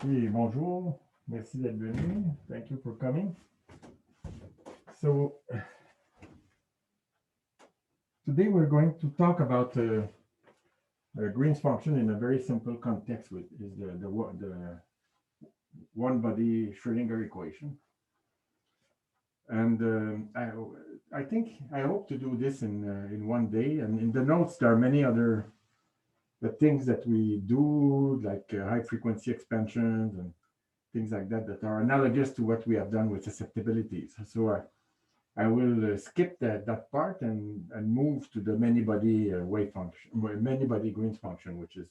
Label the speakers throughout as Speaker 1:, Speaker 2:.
Speaker 1: Oui, bonjour. Merci d'être venu. Thank you for coming. So today we're going to talk about Green's function in a very simple context, which is the one-body Schrödinger equation. And I hope to do this in one day. And in the notes there are many other things that we do, like high frequency expansions and things like that are analogous to what we have done with susceptibilities. So I will skip that part and move to the many-body wave function, many-body Green's function, which is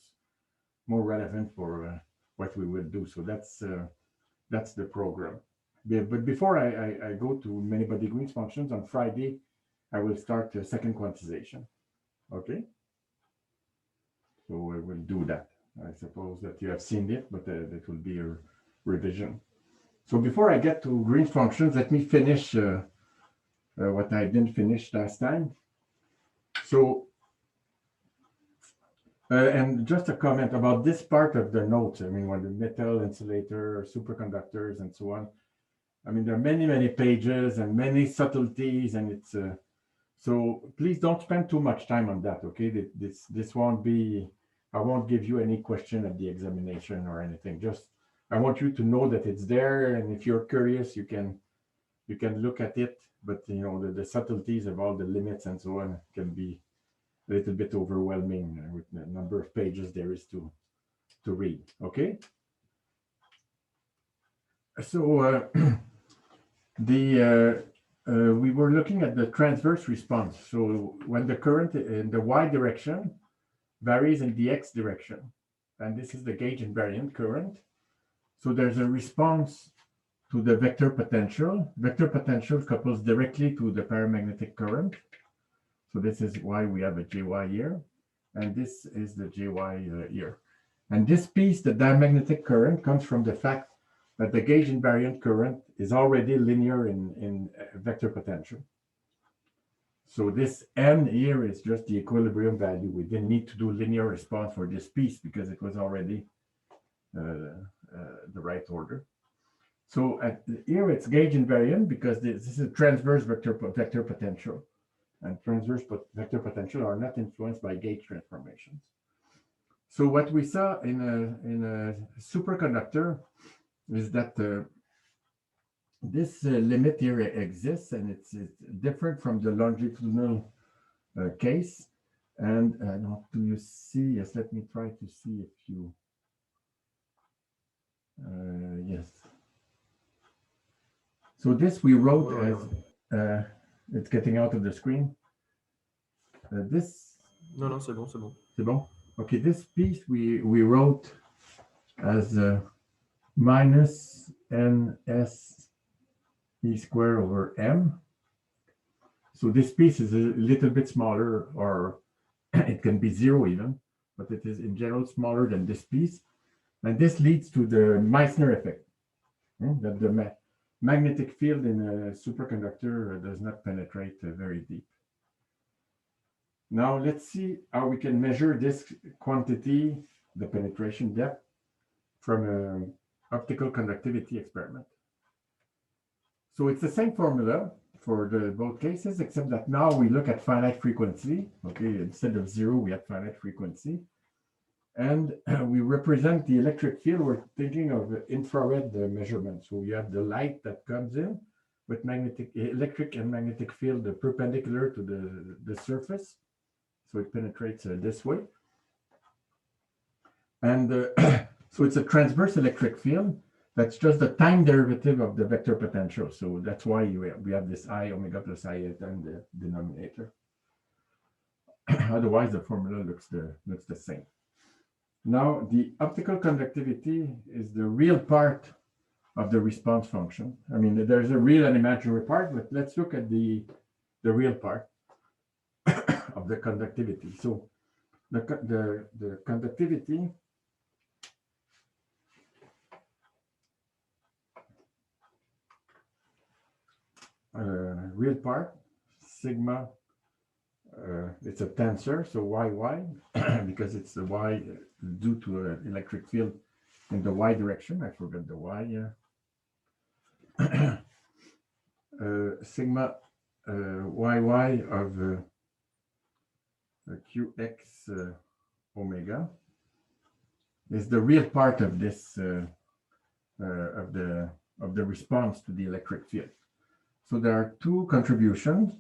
Speaker 1: more relevant for what we will do. So that's the program. But before I go to many-body Green's functions, on Friday, I will start the second quantization. Okay? So we will do that. I suppose that you have seen it, but that will be a revision. So before I get to Green's functions, let me finish what I didn't finish last time. So, and just a comment about this part of the notes. I mean, when the metal, insulator, superconductors, and so on. I mean, there are many pages and many subtleties, and it's so please don't spend too much time on that. Okay, this won't be. I won't give you any question at the examination or anything. Just I want you to know that it's there, and if you're curious, you can look at it. But you know the subtleties of all the limits and so on can be a little bit overwhelming with the number of pages there is to read. Okay. So we were looking at the transverse response. So when the current in the y direction varies in the x direction, and this is the gauge invariant current. So there's a response to the vector potential. Vector potential couples directly to the paramagnetic current. So this is why we have a Jy here, and this is the Jy here. And this piece, the diamagnetic current, comes from the fact that the gauge invariant current is already linear in vector potential. So this n here is just the equilibrium value. We didn't need to do linear response for this piece because it was already the right order. So here it's gauge invariant because this is a transverse vector potential. And transverse vector potential are not influenced by gauge transformations. So what we saw in a superconductor is that this limit here exists, and it's different from the longitudinal case. And do you see? Yes, let me try to see if you. Yes. So this we wrote as it's getting out of the screen. This.
Speaker 2: Non, c'est bon, c'est bon.
Speaker 1: C'est bon? Okay, this piece we wrote as minus ns e squared over m. So this piece is a little bit smaller, or it can be zero even, but it is in general smaller than this piece. And this leads to the Meissner effect, that the magnetic field in a superconductor does not penetrate very deep. Now let's see how we can measure this quantity, the penetration depth, from an optical conductivity experiment. So it's the same formula for both cases, except that now we look at finite frequency. Okay, instead of zero, we have finite frequency. And we represent the electric field. We're thinking of infrared measurements. So we have the light that comes in with electric and magnetic field perpendicular to the surface. So it penetrates this way. And so it's a transverse electric field. That's just the time derivative of the vector potential. So that's why we have this I omega plus I eta in the denominator. Otherwise, the formula looks the same. Now, the optical conductivity is the real part of the response function. I mean, there's a real and imaginary part, but let's look at the real part of the conductivity. So the conductivity real part, sigma, it's a tensor, so y, because it's the y due to an electric field in the y direction. I forgot the y. Sigma yy of qx omega is the real part of this of the response to the electric field. So there are two contributions.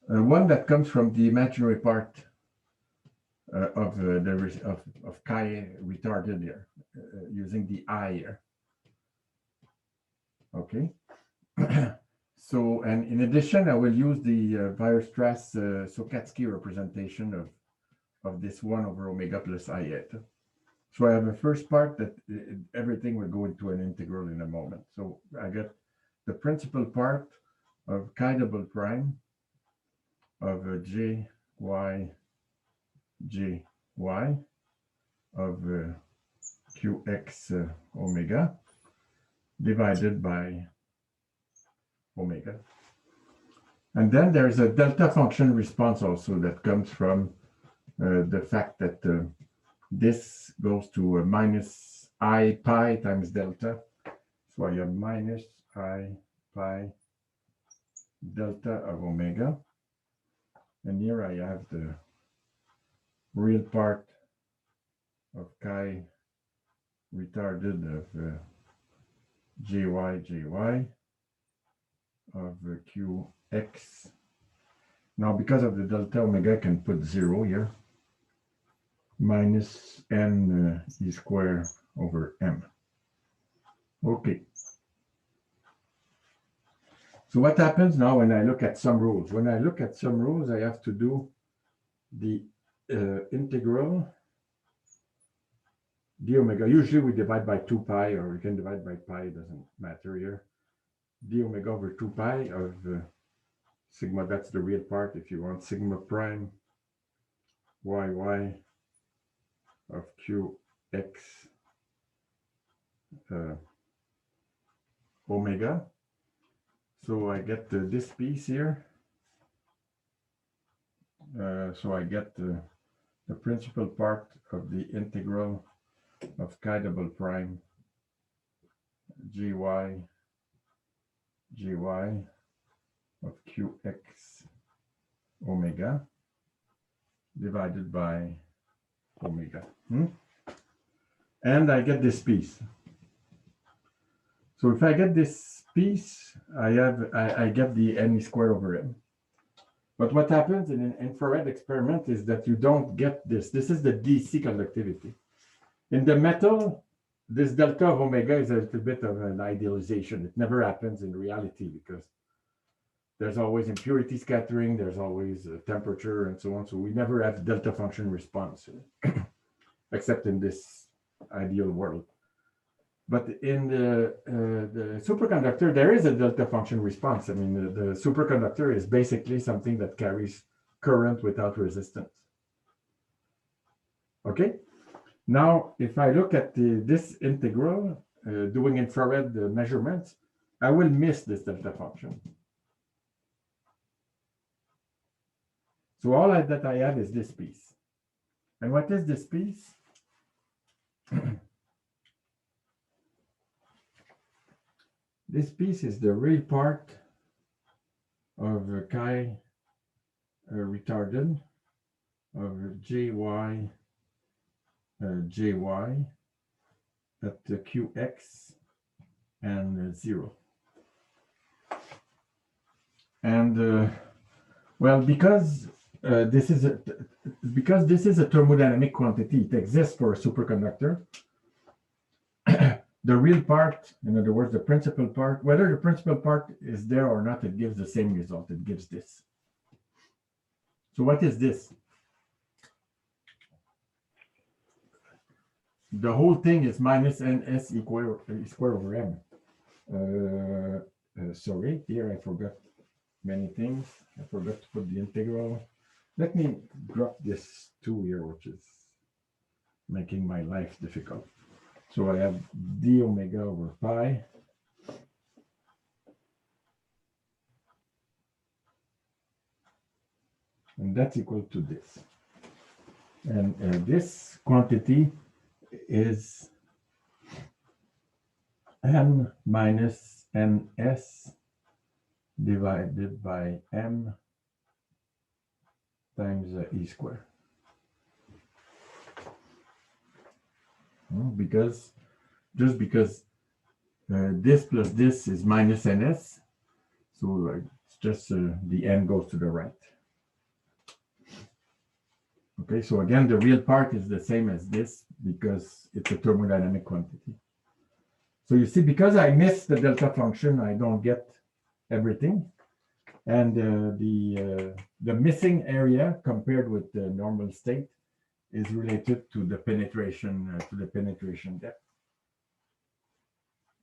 Speaker 1: One that comes from the imaginary part of chi retarded here, using the I here. Okay. So, and in addition, I will use the Weierstrass-Sokatsky representation of this 1 over omega plus I eta. So I have a first part that everything will go into an integral in a moment. So I get the principal part of chi double prime of j y of qx omega divided by omega. And then there's a delta function response also that comes from the fact that this goes to minus I pi times delta. So I have minus I pi delta of omega. And here I have the real part of chi retarded of jy of qx. Now, because of the delta omega, I can put 0 here. Minus n e squared over m. Okay. So what happens now when I look at some rules? When I look at some rules, I have to do the integral d omega. Usually we divide by 2 pi, or we can divide by pi, it doesn't matter here. D omega over 2 pi of sigma, that's the real part if you want, sigma prime yy of qx omega. So I get this piece here. So I get the principal part of the integral of chi double prime gy of qx omega divided by omega. And I get this piece. So if I get this piece, I get the n squared over m. But what happens in an infrared experiment is that you don't get this. This is the DC conductivity. In the metal, this delta of omega is a little bit of an idealization. It never happens in reality because there's always impurity scattering, there's always temperature and so on. So we never have delta function response, except in this ideal world. But in the superconductor, there is a delta function response. I mean, the superconductor is basically something that carries current without resistance. Okay. Now, if I look at this integral, doing infrared measurements, I will miss this delta function. So all that I have is this piece. And what is this piece? This piece is the real part of chi retarded of jy at qx and 0. And well, because this is a thermodynamic quantity, it exists for a superconductor. The real part, in other words, the principal part, whether the principal part is there or not, it gives the same result. It gives this. So what is this? The whole thing is minus ns squared over m. Sorry, here I forgot many things. I forgot to put the integral. Let me drop this 2 here, which is making my life difficult. So I have d omega over pi and that's equal to this. And this quantity is n minus ns divided by m times e squared. Because this plus this is minus ns, so it's just the n goes to the right. Okay, so again, the real part is the same as this because it's a thermodynamic quantity. So you see, because I miss the delta function, I don't get everything. And the missing area compared with the normal state is related to the penetration depth.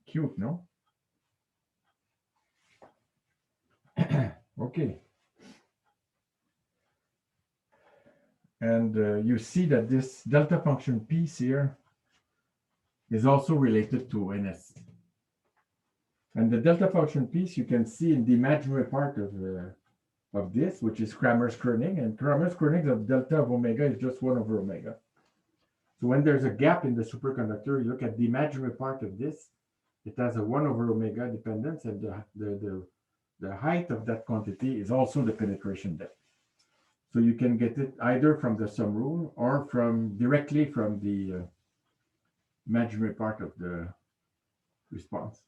Speaker 1: Cute, no? Okay. And you see that this delta function piece here is also related to ns. And the delta function piece you can see in the imaginary part of this, which is Kramers-Kronig. And Kramers-Kronig of delta of omega is just 1 over omega. So when there's a gap in the superconductor, you look at the imaginary part of this, it has a 1 over omega dependence, and the height of that quantity is also the penetration depth. So you can get it either from the sum rule or directly from the imaginary part of the response.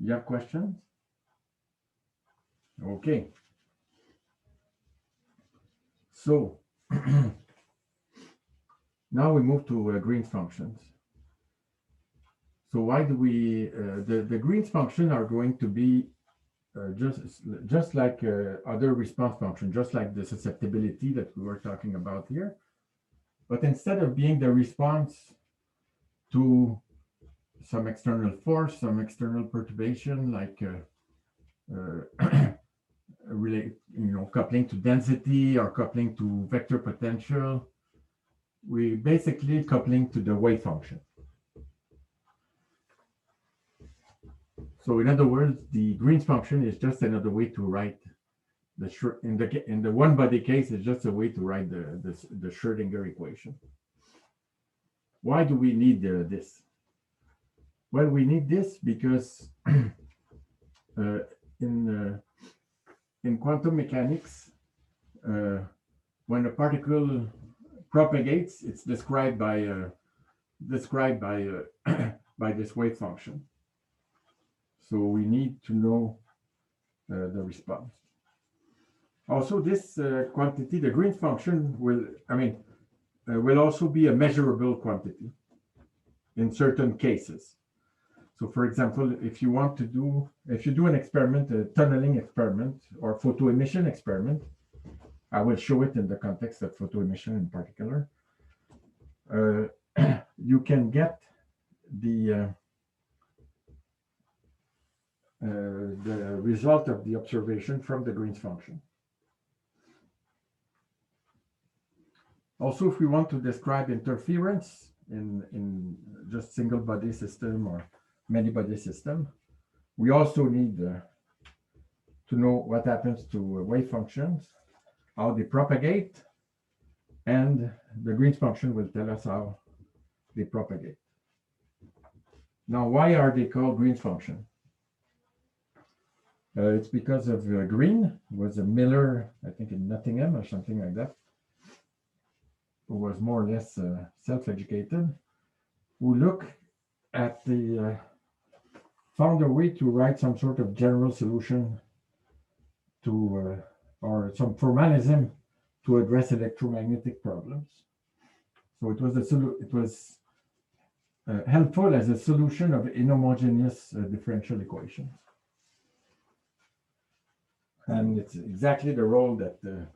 Speaker 1: You have questions? Okay. So now we move to Green's functions. So why do we, the Green's function are going to be just like other response function, just like the susceptibility that we were talking about here. But instead of being the response to some external force, some external perturbation, like coupling to density or coupling to vector potential, we basically coupling to the wave function. So in other words, the Green's function is just another way to write in the one body case, it's just a way to write the Schrödinger equation. Why do we need this? Well, we need this because in quantum mechanics, when a particle propagates, it's described by by this wave function. So we need to know the response. Also, this quantity, the Green's function, will also be a measurable quantity in certain cases. So, for example, if you do an experiment, a tunneling experiment or photoemission experiment, I will show it in the context of photoemission in particular. You can get the result of the observation from the Green's function. Also, if we want to describe interference in just single body system or many body system, we also need to know what happens to wave functions, how they propagate, and the Green's function will tell us how they propagate. Now, why are they called Green's function? It's because of Green was a miller, I think in Nottingham or something like that, who was more or less self-educated, who looked at found a way to write some sort of general solution to, or some formalism to address electromagnetic problems. So it was helpful as a solution of inhomogeneous differential equations. And it's exactly the role that the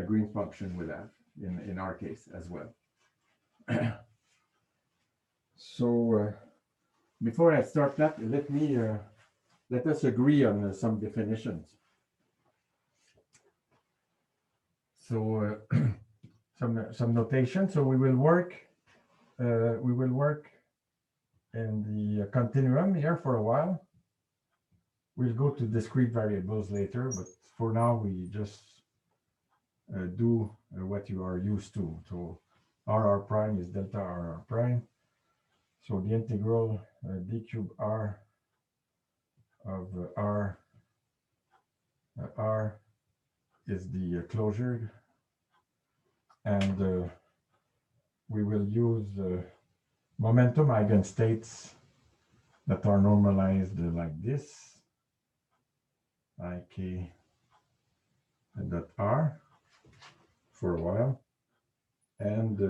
Speaker 1: Green's function will have in our case as well. So before I start that, let us agree on some definitions. So some notation. So we will work in the continuum here for a while. We'll go to discrete variables later, but for now we just do what you are used to. So RR prime is delta RR prime. So the integral d cube r of r is the closure, and we will use momentum eigenstates that are normalized like this, ik dot r for a while. And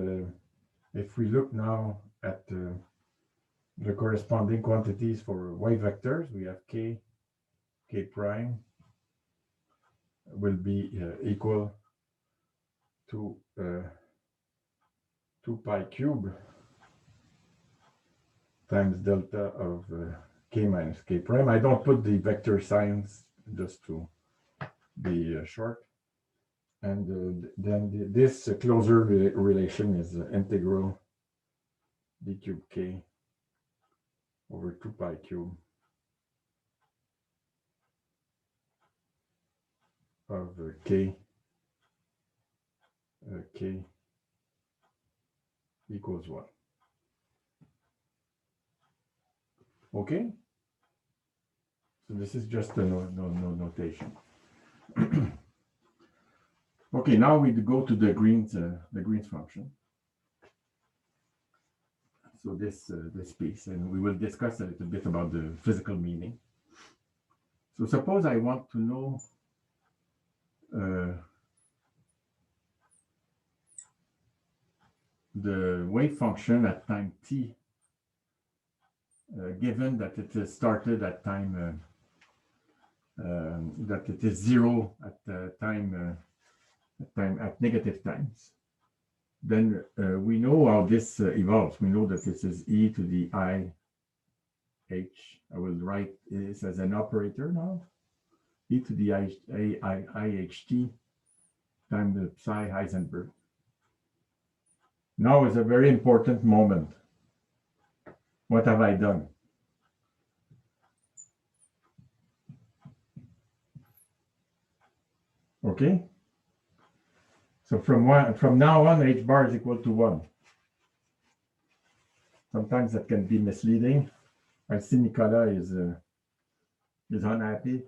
Speaker 1: if we look now at the corresponding quantities for wave vectors, we have k prime will be equal to 2 pi cube times delta of k minus k prime. I don't put the vector signs just to be short. And then this closure relation is integral d cube k over 2 pi cube of k equals 1. Okay? So this is just a notation. Okay, now we go to the Green's function. So this piece, and we will discuss a little bit about the physical meaning. So suppose I want to know the wave function at time t, given that it is started at time that it is 0 at at negative times. Then we know how this evolves. We know that this is e to the I h. I will write this as an operator now. E to the IHT times the psi Heisenberg. Now is a very important moment. What have I done? Okay. So from now on, h bar is equal to 1. Sometimes that can be misleading. I see Nicolas is unhappy.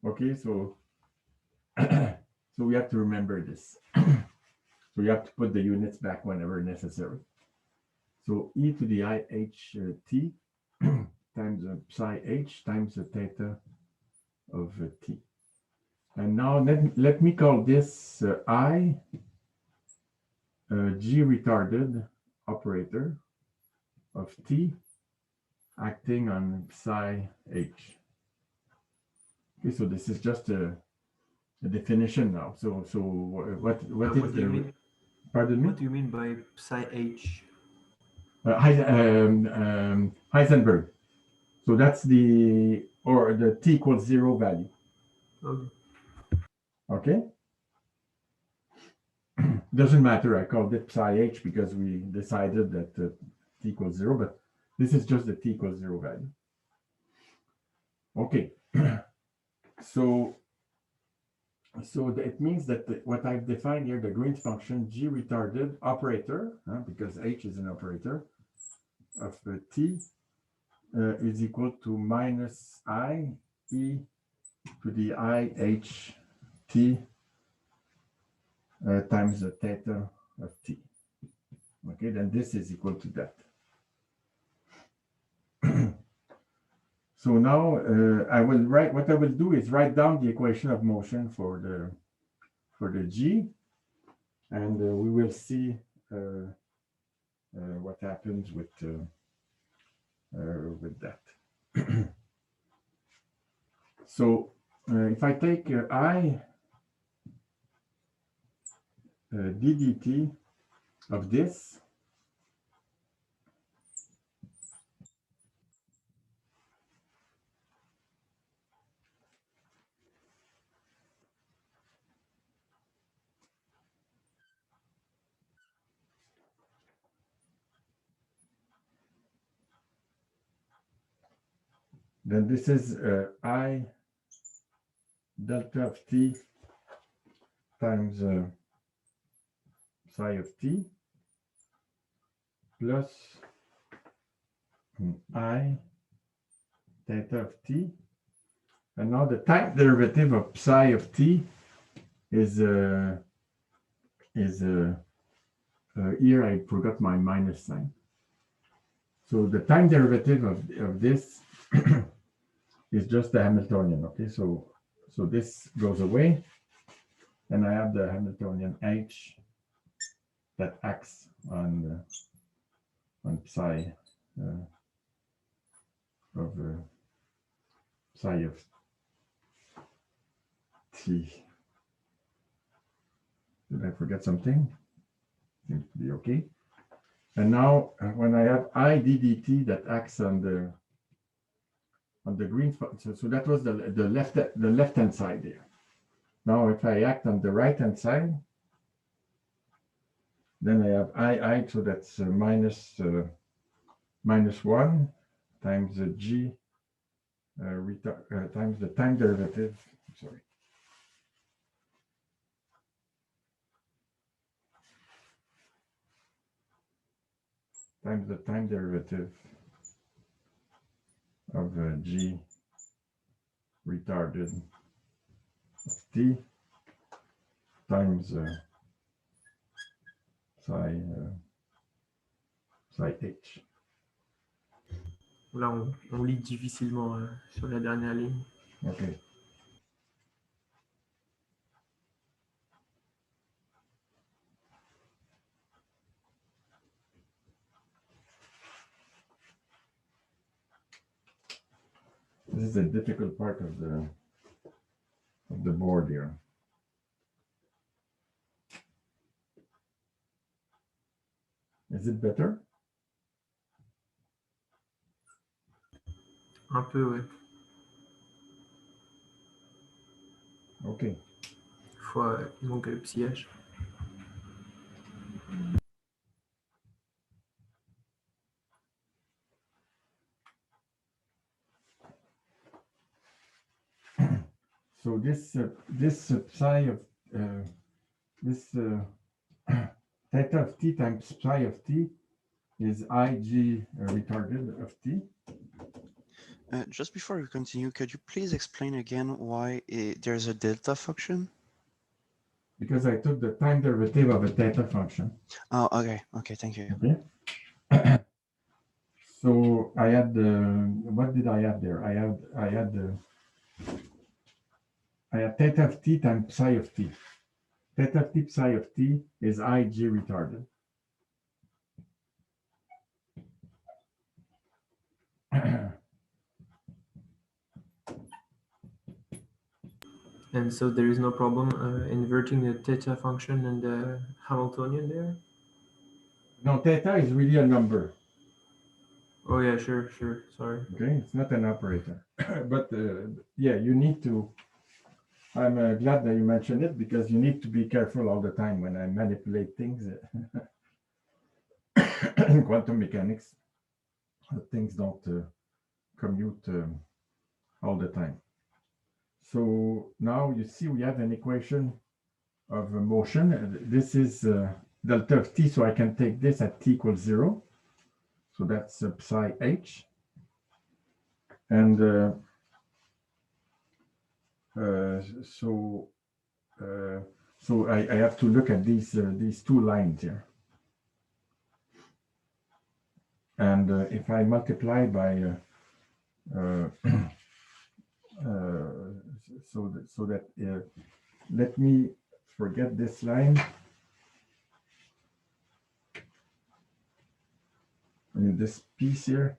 Speaker 1: Okay, so so we have to remember this. So you have to put the units back whenever necessary. So e to the IHT times psi h times the theta of t. And now let me call this I G retarded operator of t acting on psi h. Okay, so this is just a definition now. So what is
Speaker 2: what do you mean?
Speaker 1: Pardon me?
Speaker 2: What do you mean by psi h?
Speaker 1: Heisenberg. So that's the t equals 0 value.
Speaker 2: Okay.
Speaker 1: Okay. Doesn't matter. I called it psi h because we decided that t equals 0, but this is just the t equals 0 value. Okay. So it means that what I've defined here, the Green's function, G retarded operator, because h is an operator, of t is equal to minus I e to the I h t times the theta of t. Okay, then this is equal to that. So now I will write, what I will do is write down the equation of motion for the G, and we will see what happens with that. So if I take I ddt of this, then this is I delta of t times psi of t plus I theta of t. And now the time derivative of psi of t is here I forgot my minus sign. So the time derivative of this is just the Hamiltonian. Okay, so this goes away, and I have the Hamiltonian h that acts on psi of psi of t. Did I forget something? Seems to be okay. And now when I have I ddt that acts on the green spot, so that was the left hand side there. Now if I act on the right hand side, then I have I, so that's minus 1 times the g times the time derivative. Sorry. Times the time derivative of g retarded of t times psi h.
Speaker 2: Là, on lit difficilement sur la dernière ligne.
Speaker 1: Okay. This is a difficult part of the board here. Is it better?
Speaker 2: Un peu, ouais.
Speaker 1: Okay.
Speaker 2: Il manque le petit h.
Speaker 1: So this psi of this theta of t times psi of t is Ig retarded of t.
Speaker 3: Just before we continue, could you please explain again why there's a delta function?
Speaker 1: Because I took the time derivative of a theta function.
Speaker 3: Oh, okay. Okay, thank you.
Speaker 1: Okay. So I had what did I have there? I had theta of t times psi of t. Theta of t psi of t is Ig retarded.
Speaker 2: And so there is no problem inverting the theta function and the Hamiltonian there?
Speaker 1: No, theta is really a number.
Speaker 2: Oh yeah, sure, sorry.
Speaker 1: Okay, it's not an operator. But yeah, you need to, I'm glad that you mentioned it, because you need to be careful all the time when I manipulate things in quantum mechanics. Things don't commute all the time. So now you see we have an equation of motion. This is delta of t, so I can take this at t equals 0. So that's psi h. And so I have to look at these two lines here. And if I multiply by so that let me forget this line. In this piece here,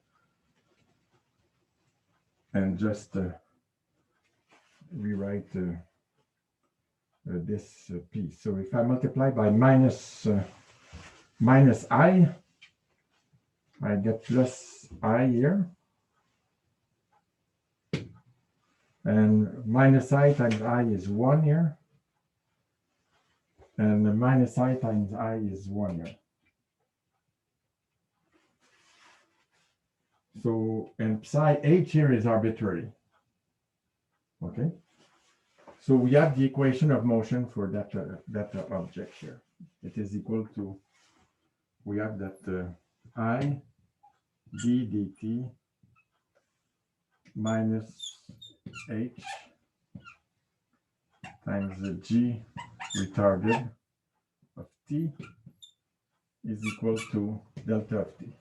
Speaker 1: and just rewrite this piece. So if I multiply by minus I get plus I here, and minus I times I is 1 here, and minus I times I is 1 here. So, and psi h here is arbitrary. Okay. So we have the equation of motion for that object here. It is equal to, we have that I d dt minus h times the g retarded of t is equal to delta of t.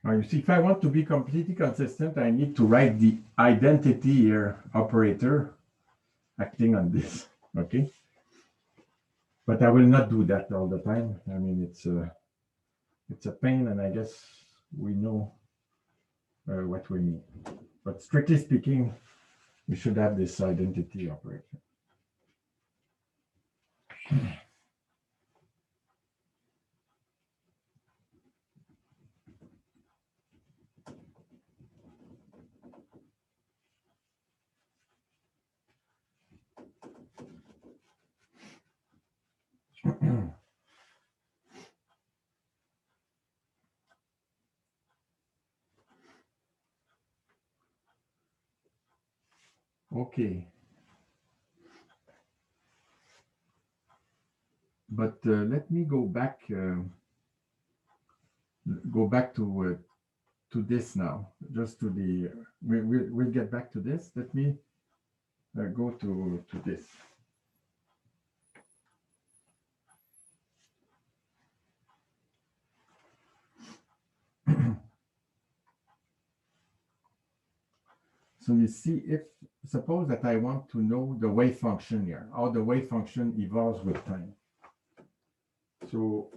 Speaker 1: Now you see, if I want to be completely consistent, I need to write the identity here operator acting on this, okay? But I will not do that all the time. I mean, it's a pain, and I guess we know what we mean. But strictly speaking, we should have this identity operator. Okay. But let me go back to this now. Just to the we'll get back to this. Let me go to this. So you see, suppose that I want to know the wave function here, how the wave function evolves with time. So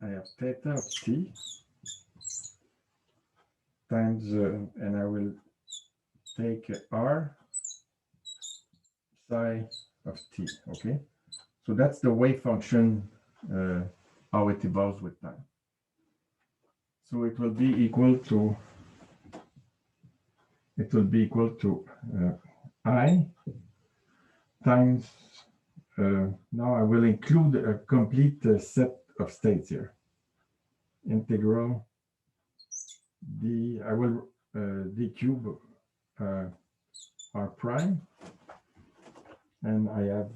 Speaker 1: I have theta of t times, and I will take r psi of t, okay? So that's the wave function, how it evolves with time. So it will be equal to, I times, now I will include a complete set of states here. Integral d, I will d cube r prime, and I have,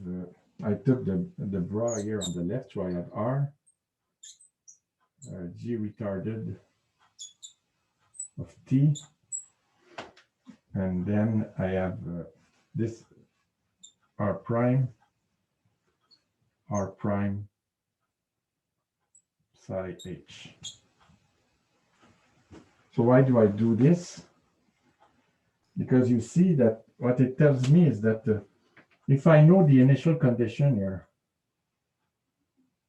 Speaker 1: I took the bra here on the left, so I have r g retarded of t, and then I have this r prime psi h. So why do I do this? Because you see that what it tells me is that if I know the initial condition here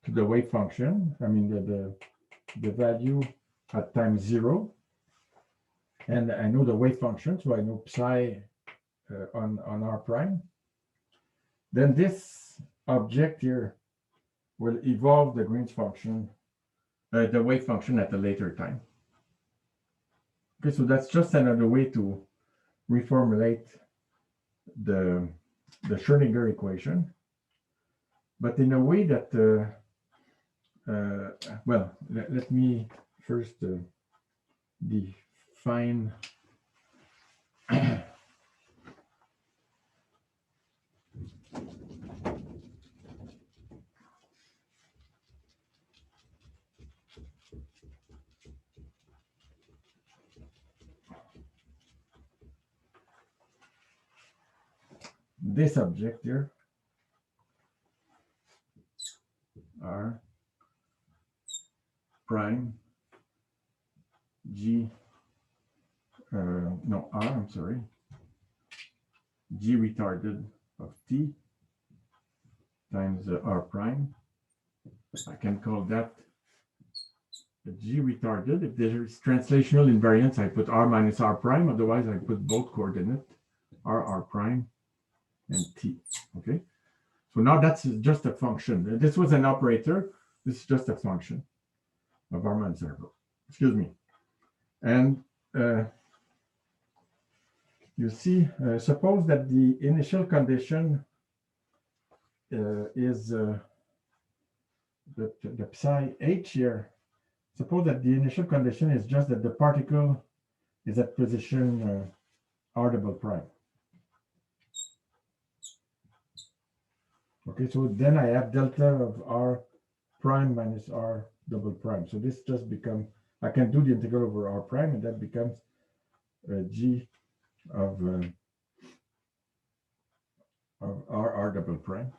Speaker 1: to the wave function, I mean the value at time 0, and I know the wave function, so I know psi on r prime, then this object here will evolve the Green's function, the wave function at a later time. Okay, so that's just another way to reformulate the Schrödinger equation, but in a way that, well, let me first define this object here, r prime g, no, r, I'm sorry, g retarded of t times r prime. I can call that the g retarded. If there's translational invariance, I put r minus r prime. Otherwise, I put both coordinate, r prime, and t. Okay. So now that's just a function. This was an operator. This is just a function of r minus r. Excuse me. And you see, suppose that the initial condition is the psi h here, suppose that the initial condition is just that the particle is at position r double prime. Okay, so then I have delta of r prime minus r double prime. So this just becomes, I can do the integral over r prime, and that becomes g of r double prime.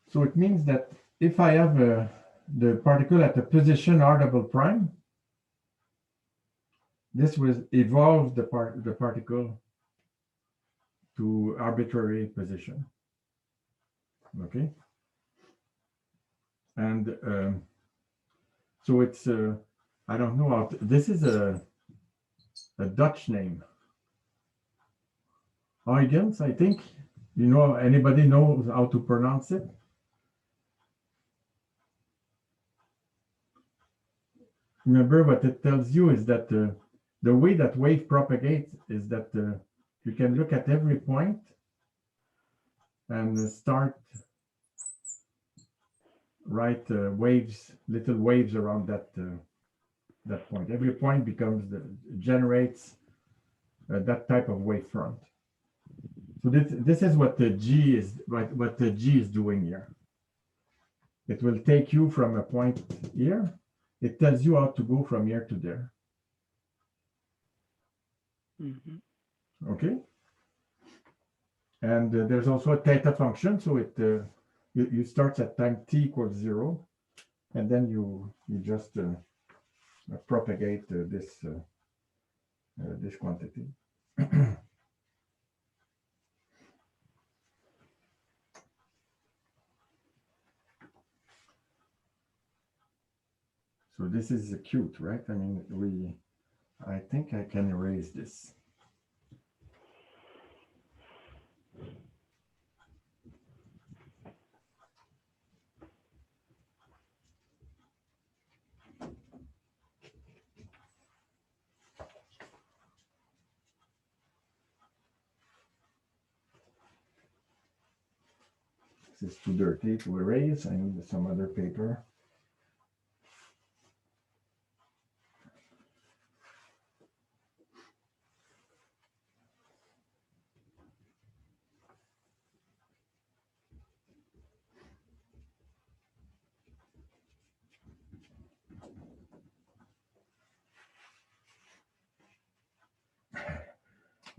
Speaker 1: So it means that if I have the particle at a position r double prime, this will evolve the particle to arbitrary position. Okay, and so it's I don't know how this is a Dutch name, Huygens, I think. You know, anybody knows how to pronounce it? Remember, what it tells you is that the way that wave propagates is that you can look at every point and start write waves, little waves around that that point. Every point generates that type of wavefront. So this is what the G is, what the G is doing here. It will take you from a point here. It tells you how to go from here to there.
Speaker 3: Mm-hmm.
Speaker 1: Okay. And there's also a theta function. So it you start at time t equals 0, and then you just propagate this quantity. So this is cute, right? I mean, I think I can erase this. This is too dirty to erase. I need some other paper.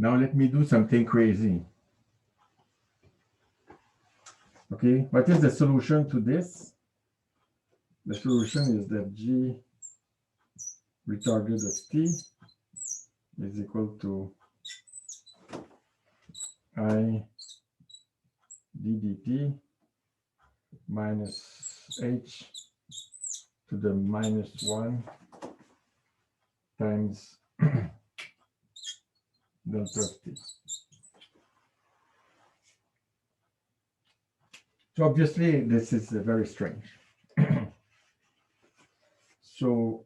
Speaker 1: Now let me do something crazy. Okay, what is the solution to this? The solution is that G retarded of t is equal to I d dt minus h to the minus 1 times delta of t. So obviously this is very strange. So,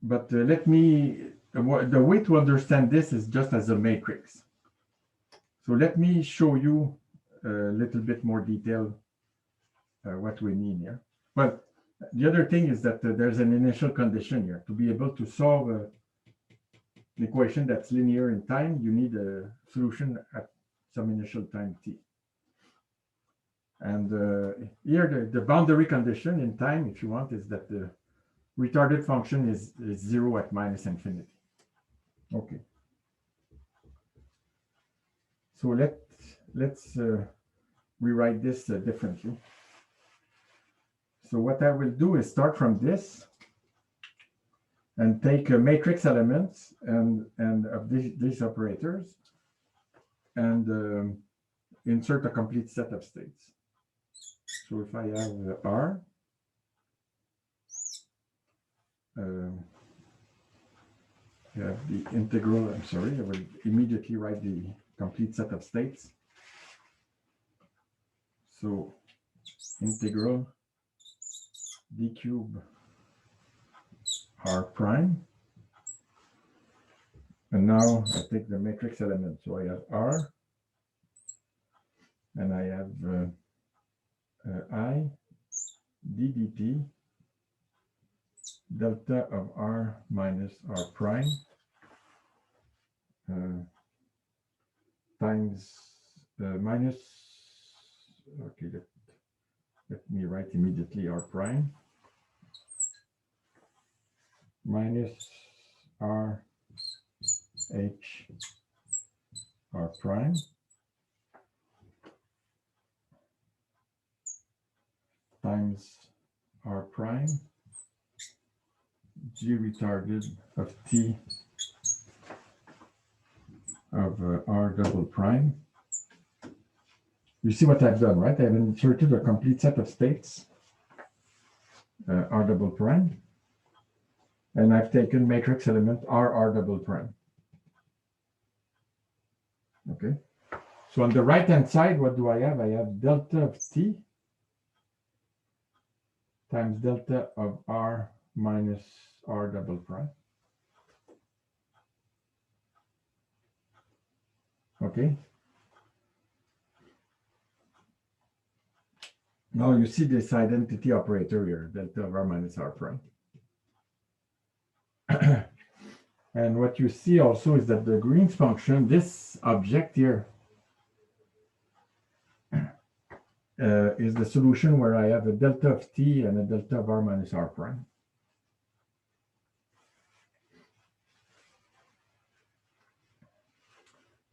Speaker 1: but let me, the way to understand this is just as a matrix. So let me show you a little bit more detail what we mean here. But the other thing is that there's an initial condition here. To be able to solve an equation that's linear in time, you need a solution at some initial time t. And here the boundary condition in time, if you want, is that the retarded function is 0 at minus infinity. Okay. So let's rewrite this differently. So what I will do is start from this and take matrix elements and of these operators and insert a complete set of states. So if I have R, I have the integral, I'm sorry, I will immediately write the complete set of states. So integral d cube r prime. And now I take the matrix element. So I have R, and I have I d dt delta of r minus r prime times minus, okay, let me write immediately r prime minus r h r prime times r prime g retarded of t of r double prime. You see what I've done, right? I've inserted a complete set of states, r double prime, and I've taken matrix element r double prime. Okay. So on the right-hand side, what do I have? I have delta of t times delta of r minus r double prime. Okay. Now you see this identity operator here, delta of r minus r prime. And what you see also is that the Green's function, this object here, is the solution where I have a delta of t and a delta of r minus r prime.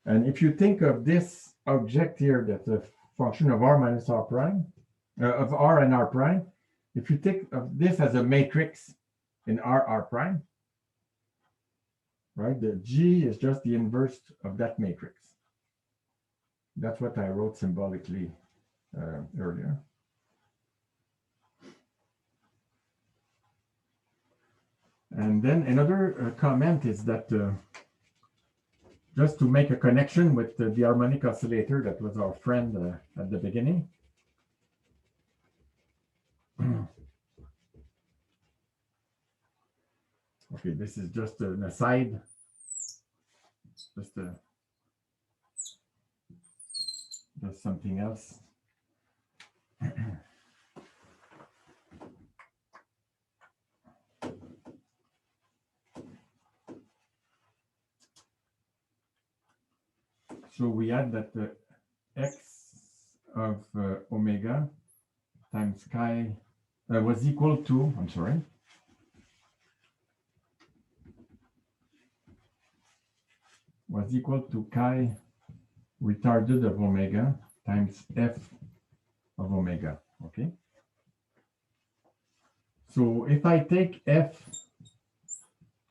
Speaker 1: And if you think of this object here, that's a function of r minus r prime, of r and r prime, if you think of this as a matrix in r prime, right, the G is just the inverse of that matrix. That's what I wrote symbolically earlier. And then another comment is that just to make a connection with the harmonic oscillator that was our friend at the beginning. Okay, this is just an aside. Just something else. So we had that x of omega times chi was equal to, I'm sorry, was equal to chi retarded of omega times f of omega, okay? So if I take f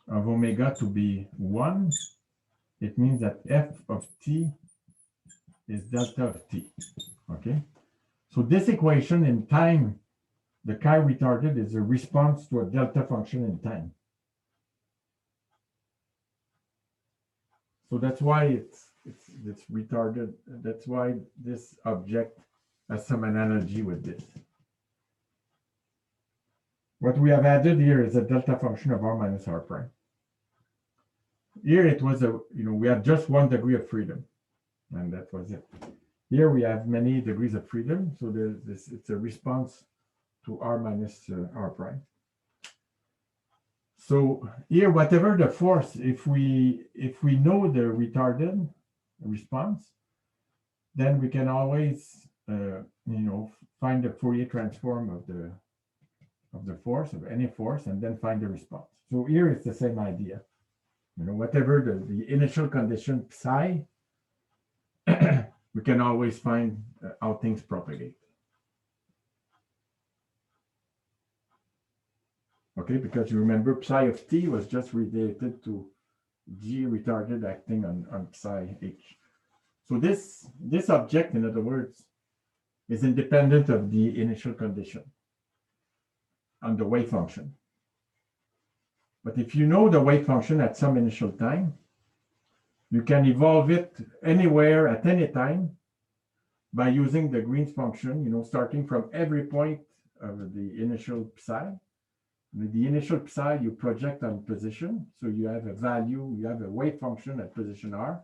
Speaker 1: of omega to be 1, it means that f of t is delta of t, okay? So this equation in time, the chi retarded is a response to a delta function in time. So that's why it's retarded. That's why this object has some analogy with this. What we have added here is a delta function of r minus r prime. Here it was we had just one degree of freedom, and that was it. Here we have many degrees of freedom, so there's this. It's a response to r minus r prime. So here, whatever the force, if we know the retarded response, then we can always find the Fourier transform of the force, of any force, and then find the response. So here it's the same idea. Whatever the initial condition psi, we can always find how things propagate. Okay, because you remember psi of t was just related to g retarded acting on psi h. So this object, in other words, is independent of the initial condition on the wave function. But if you know the wave function at some initial time, you can evolve it anywhere at any time by using the Green's function, starting from every point of the initial psi. With the initial psi, you project on position. So you have a value, you have a wave function at position r,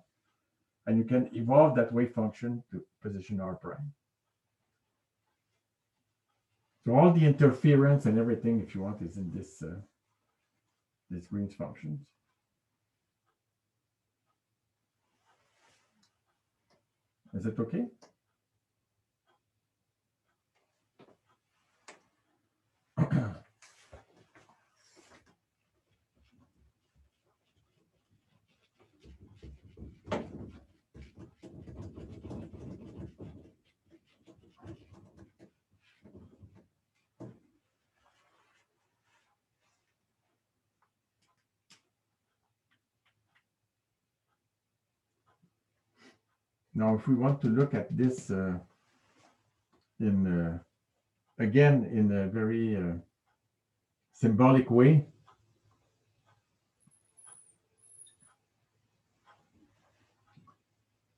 Speaker 1: and you can evolve that wave function to position r prime. So all the interference and everything, if you want, is in this this Green's functions. Is it okay? Now, if we want to look at this in again in a very symbolic way,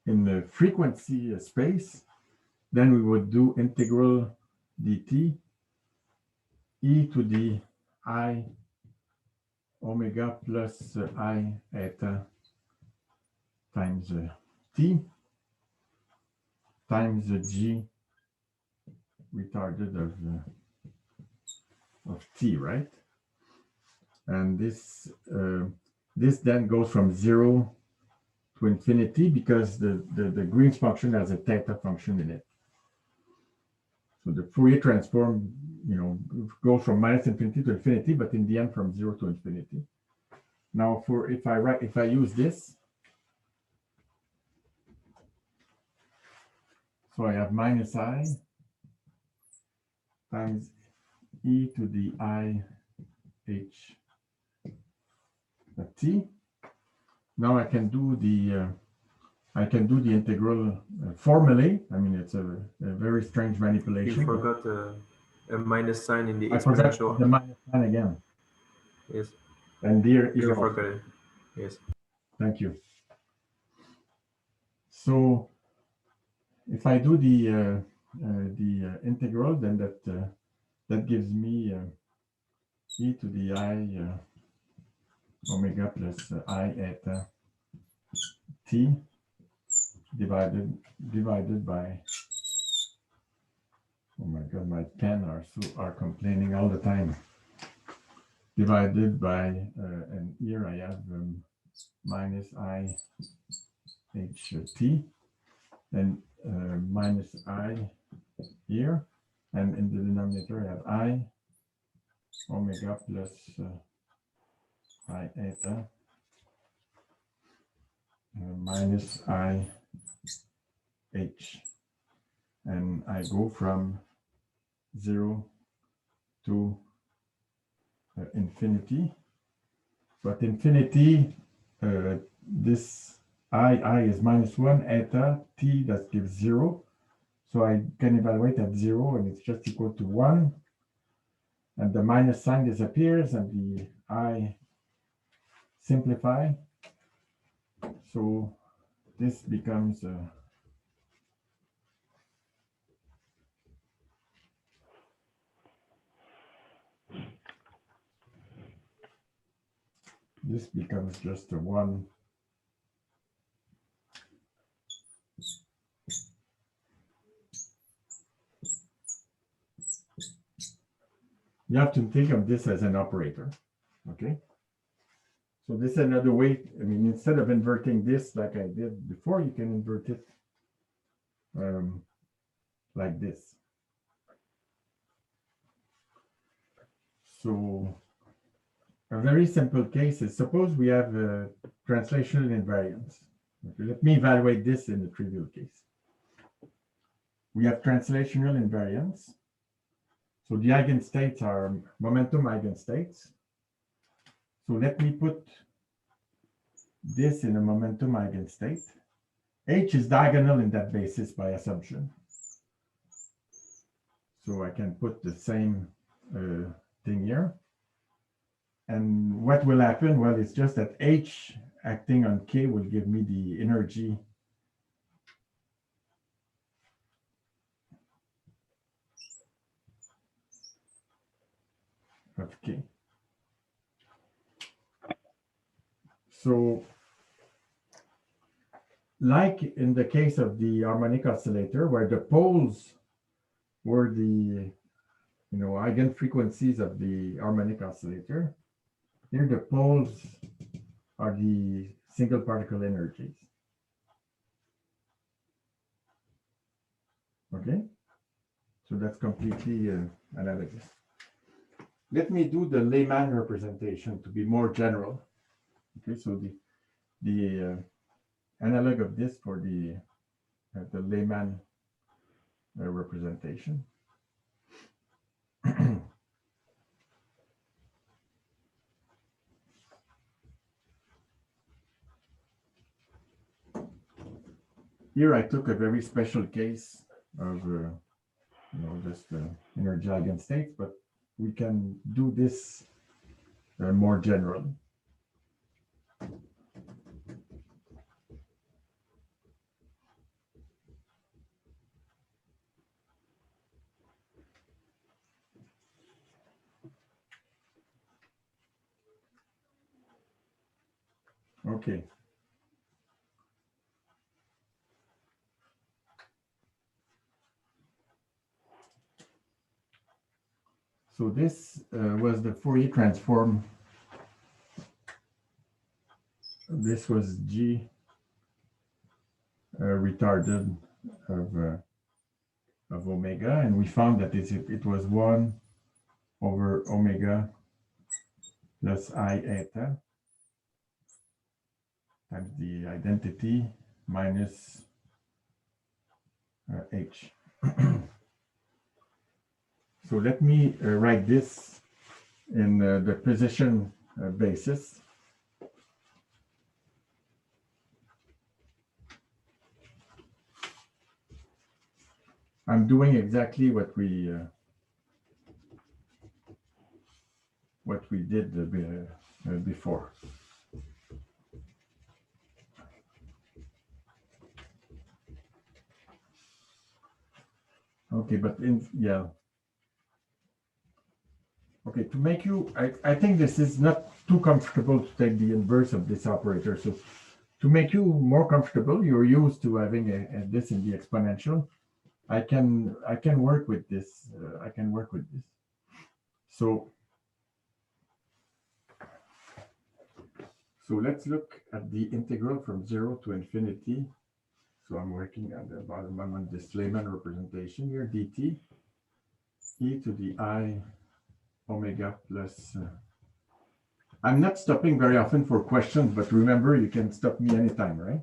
Speaker 1: in the frequency space, then we would do integral dt e to the I omega plus I eta times t times g retarded of t, right? And this this then goes from 0 to infinity because the Green's function has a theta function in it. So the Fourier transform, goes from minus infinity to infinity, but in the end from 0 to infinity. Now, if I use this, so I have minus I times e to the I h t. Now I can do the integral formally. I mean, it's a very strange manipulation.
Speaker 2: You forgot a minus sign in the
Speaker 1: I forgot
Speaker 2: exponential.
Speaker 1: the minus sign again.
Speaker 2: Yes.
Speaker 1: And here
Speaker 2: You
Speaker 1: also.
Speaker 2: forgot it. Yes.
Speaker 1: Thank you. So if I do the integral, then that gives me e to the I omega plus I eta t divided by, oh my god, my pen are complaining all the time, divided by and here I have minus I h t and minus I here, and in the denominator I have I omega plus I eta minus I h, and I go from 0 to infinity, but infinity, this I is minus 1, eta t, that gives 0, so I can evaluate at 0 and it's just equal to 1, and the minus sign disappears and the I simplify, so this becomes just a 1. You have to think of this as an operator, okay? So this is another way. I mean, instead of inverting this like I did before, you can invert it like this. So a very simple case is, suppose we have a translational invariance. Okay, let me evaluate this in a trivial case. We have translational invariance. So the eigenstates are momentum eigenstates. So let me put this in a momentum eigenstate. H is diagonal in that basis by assumption. So I can put the same thing here. And what will happen? Well, it's just that H acting on K will give me the energy of K. So, like in the case of the harmonic oscillator, where the poles were the eigenfrequencies of the harmonic oscillator. Here the poles are the single particle energies. Okay, so that's completely analogous. Let me do the Lehmann representation to be more general. Okay, so the analog of this for the Lehmann representation. Here I took a very special case of just energy eigenstates, but we can do this more general. Okay. So this was the Fourier transform. This was G retarded of omega, and we found that it was 1 over omega plus I eta times the identity minus H. So let me write this in the position basis. I'm doing exactly what we did before. Okay, but okay, to make you, I think this is not too comfortable to take the inverse of this operator. So to make you more comfortable, you're used to having this in the exponential. I can work with this. I can work with this. So let's look at the integral from 0 to infinity. So I'm working at the bottom. I'm on this Lehmann representation here, dt e to the I omega plus. I'm not stopping very often for questions, but remember, you can stop me anytime, right?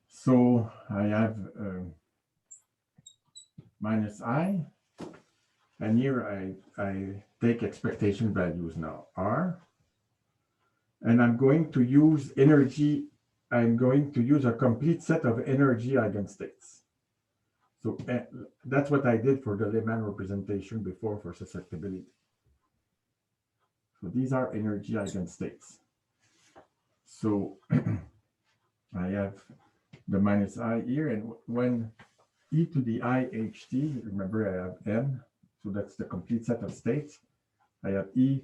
Speaker 1: So I have minus I, and here I take expectation values now, R, and I'm going to use energy. I'm going to use a complete set of energy eigenstates. So that's what I did for the Lehmann representation before for susceptibility. So these are energy eigenstates. So I have the minus I here, and when e to the IHT, remember I have n, so that's the complete set of states. I have e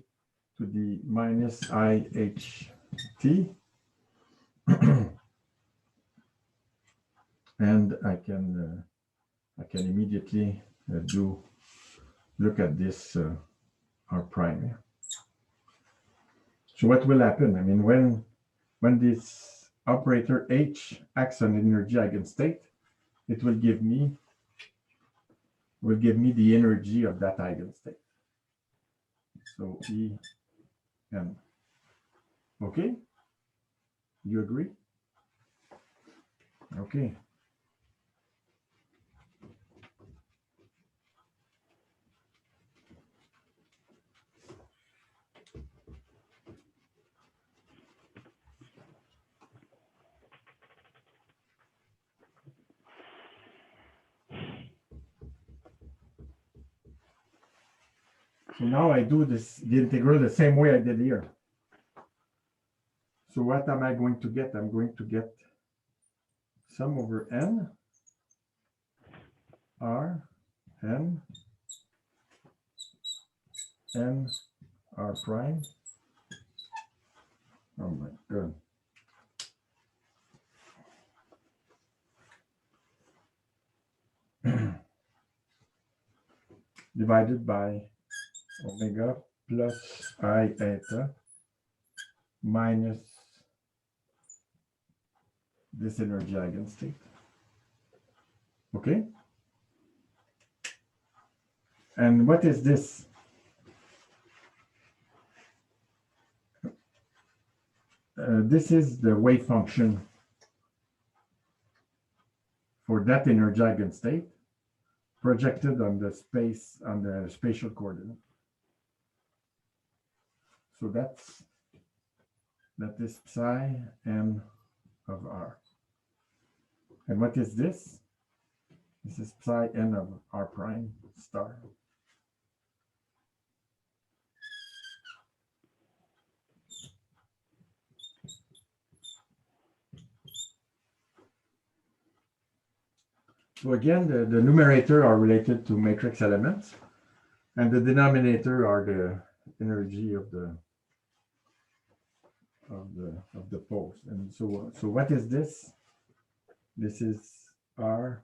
Speaker 1: to the minus IHT. And I can immediately look at this R prime here. So what will happen? I mean, when this operator H acts on energy eigenstate, it will give me the energy of that eigenstate. So E n. Okay? You agree? Okay. So now I do the integral the same way I did here. So what am I going to get? I'm going to get sum over n, r, n, n, r prime. Oh my God. divided by omega plus I eta minus this energy eigenstate. Okay? And what is this? This is the wave function for that energy eigenstate projected on the space, on the spatial coordinate. So that is psi n of r. And what is this? This is psi n of r prime star. So again, the numerator are related to matrix elements, and the denominator are the energy of the poles. And so what is this? This is r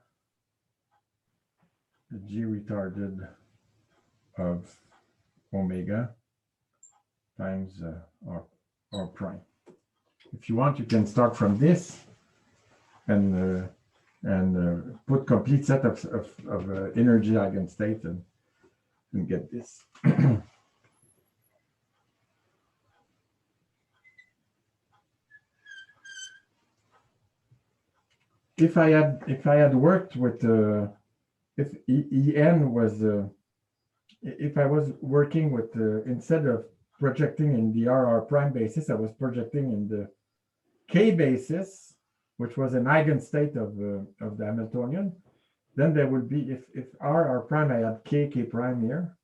Speaker 1: g retarded of omega times r prime. If you want, you can start from this and put complete set of energy eigenstate and get this. If I had worked with if En was if I was working with instead of projecting in the r prime basis, I was projecting in the k basis, which was an eigenstate of the Hamiltonian. Then there would be, if r prime, I had k prime here,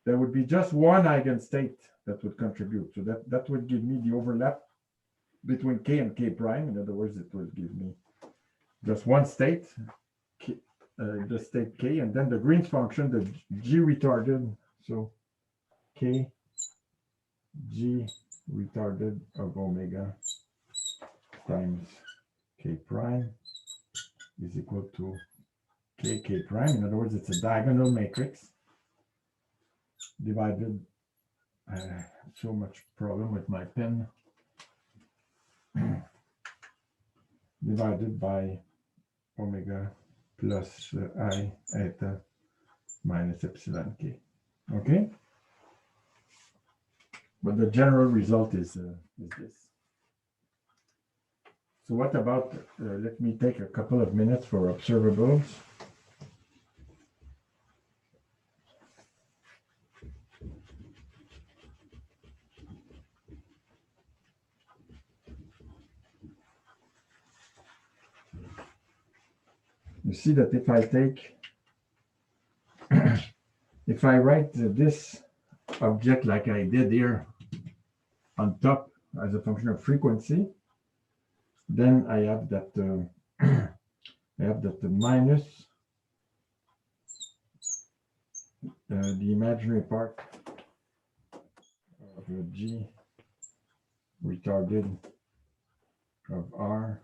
Speaker 1: there would be just one eigenstate that would contribute. So that would give me the overlap between k and k prime. In other words, it would give me just one state, the state k, and then the Green's function, the g retarded. So k g retarded of omega times k prime is equal to k prime. In other words, it's a diagonal matrix divided. So much problem with my pen. Divided by omega plus I eta minus epsilon k. Okay? But the general result is this. So what about, let me take a couple of minutes for observables. You see that if I take, if I write this object like I did here on top as a function of frequency, then I have that the minus the imaginary part of g retarded of r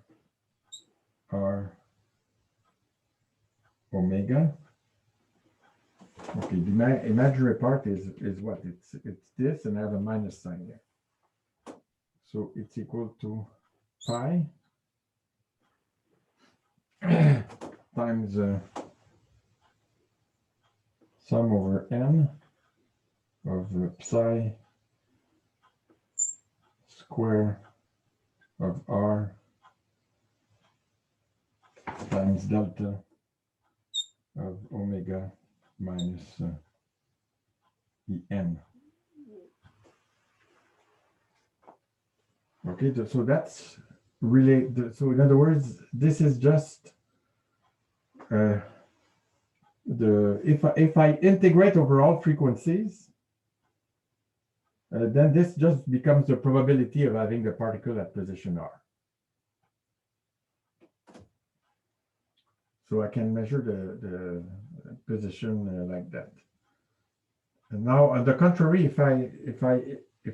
Speaker 1: omega. Okay, the imaginary part is what? It's this, and I have a minus sign here. So it's equal to pi times sum over n of psi square of r times delta of omega minus En. Okay, so that's really, so in other words, this is just if I integrate over all frequencies, then this just becomes the probability of having the particle at position r. So I can measure the position like that. And now, on the contrary, if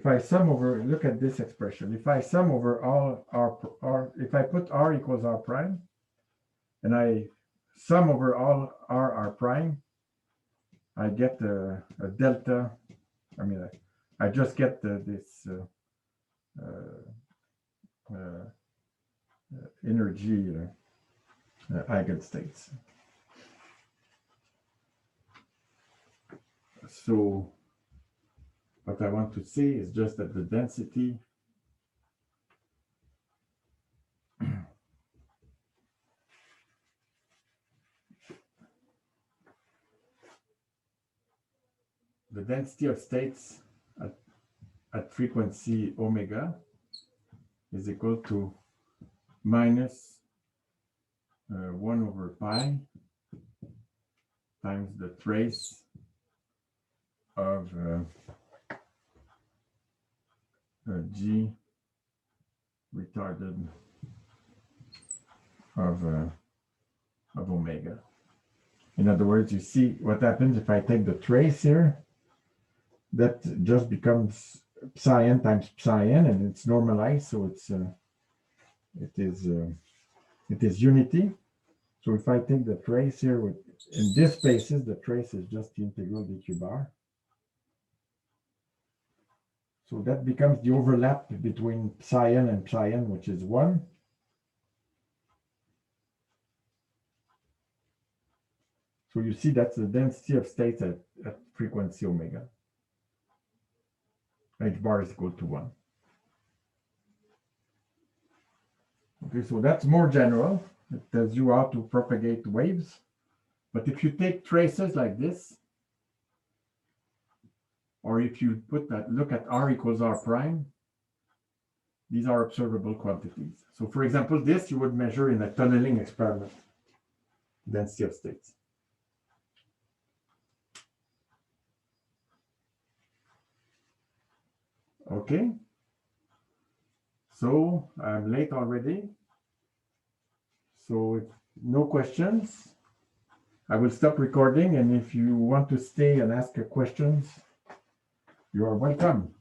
Speaker 1: I sum over, look at this expression. If I sum over all r, if I put r equals r prime, and I sum over all r prime, I get a delta. I mean, I just get this energy eigenstates. So what I want to say is just that the density of states at frequency omega is equal to minus 1 over pi times the trace of G retarded of omega. In other words, you see what happens if I take the trace here, that just becomes psi n times psi n, and it's normalized, so it is unity. So if I take the trace here in this spaces, the trace is just the integral dq bar. So that becomes the overlap between psi n and psi n, which is 1. So you see that's the density of states at frequency omega. H bar is equal to 1. Okay, so that's more general. It tells you how to propagate waves. But if you take traces like this, or if you look at r equals r prime, these are observable quantities. So for example, this you would measure in a tunneling experiment, density of states. Okay, so I'm late already. So if no questions, I will stop recording, and if you want to stay and ask questions, you are welcome.